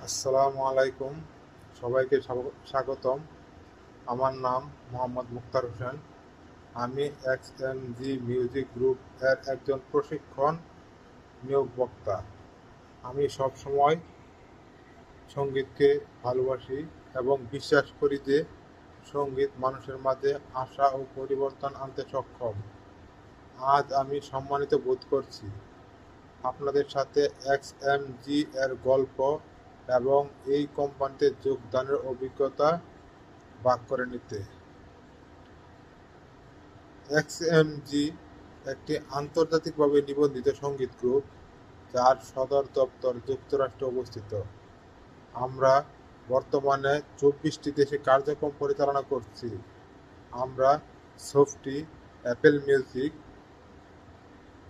আসসালামু আলাইকুম, সবাইকে স্বাগতম। আমার নাম মোহাম্মদ মুক্তার হোসেন। আমি XMG মিউজিক গ্রুপ এর একজন প্রশিক্ষণ নিয়োগ বক্তা। আমি সবসময় সঙ্গীতকে ভালোবাসি এবং বিশ্বাস করি যে সঙ্গীত মানুষের মাঝে আশা ও পরিবর্তন আনতে সক্ষম। আজ আমি সম্মানিত বোধ করছি আপনাদের সাথে XMG এর গল্প এবং এই কোম্পানিতে যোগদানের অভিজ্ঞতা ভাগ করে নিতে। XMG একটি আন্তর্জাতিকভাবে নিবন্ধিত সঙ্গীত গ্রুপ যার সদর দপ্তর যুক্তরাষ্ট্রে অবস্থিত। আমরা বর্তমানে 24টি দেশে কার্যক্রম পরিচালনা করছি। আমরা softy, Apple music,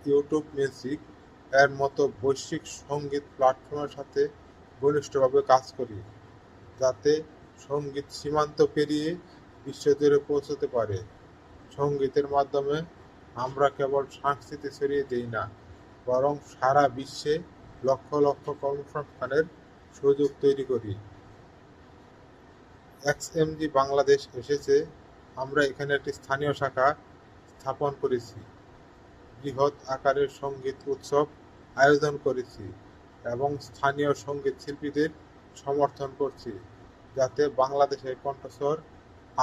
YouTube music এর মতো বৈশ্বিক সঙ্গীত প্ল্যাটফর্মের সাথে ঘনিষ্ঠভাবে কাজ করি, যাতে সঙ্গীত সীমান্ত পেরিয়ে বিশ্বজুড়ে পৌঁছতে পারে। সঙ্গীতের মাধ্যমে আমরা কেবল সংস্কৃতি ছড়িয়ে দিই না, বরং সারা বিশ্বে লক্ষ লক্ষ কর্মসংস্থানের সুযোগ তৈরি করি। XMG বাংলাদেশ এসেছে, আমরা এখানে একটি স্থানীয় শাখা স্থাপন করেছি, বৃহৎ আকারের সঙ্গীত উৎসব আয়োজন করেছি এবং স্থানীয় সঙ্গীত শিল্পীদের সমর্থন করছি, যাতে বাংলাদেশের কণ্ঠস্বর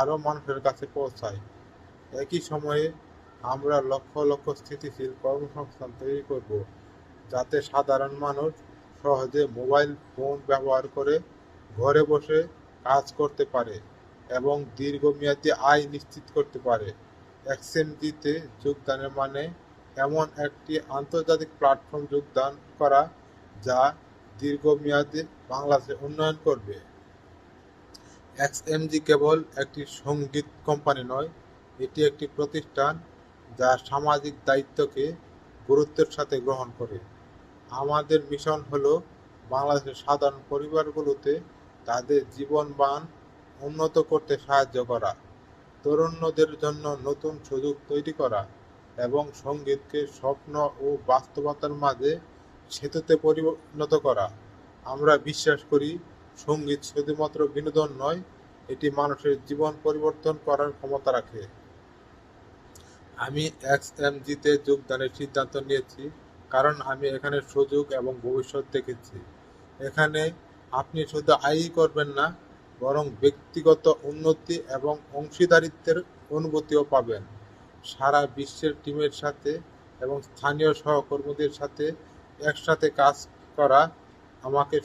আরও মানুষের কাছে পৌঁছায়। একই সময়ে আমরা লক্ষ লক্ষ স্থিতিশীল কর্মসংস্থান তৈরি করব, যাতে সাধারণ মানুষ সহজে মোবাইল ফোন ব্যবহার করে ঘরে বসে কাজ করতে পারে এবং দীর্ঘমেয়াদী আয় নিশ্চিত করতে পারে। XMG-তে যোগদানের মানে এমন একটি আন্তর্জাতিক প্ল্যাটফর্ম যোগদান করা যা দীর্ঘমেয়াদে বাংলাদেশের উন্নয়ন করবে। XMG কেবল একটি সঙ্গীত কোম্পানি নয়, এটি একটি প্রতিষ্ঠান যা সামাজিক দায়িত্বকে গুরুত্বের সাথে গ্রহণ করে। আমাদের মিশন হলো বাংলাদেশের সাধারণ পরিবারগুলোতে তাদের জীবনমান উন্নত করতে সাহায্য করা, তরুণদের জন্য নতুন সুযোগ তৈরি করা এবং সঙ্গীতকে স্বপ্ন ও বাস্তবতার মাঝে সেতুতে পরিণত করা। আমরা বিশ্বাস করি সঙ্গীত শুধুমাত্র বিনোদন নয়, এটি মানুষের জীবন পরিবর্তন করার ক্ষমতা রাখে। আমি XMG-তে যোগদানের সিদ্ধান্ত নিয়েছি কারণ আমি এখানে সুযোগ এবং ভবিষ্যৎ দেখেছি। এখানে আপনি শুধু আয়ই করবেন না, বরং ব্যক্তিগত উন্নতি এবং অংশীদারিত্বের অনুভূতিও পাবেন। সারা বিশ্বের টিমের সাথে এবং স্থানীয় সহকর্মীদের সাথে একসাথে কাজ করা আমাকে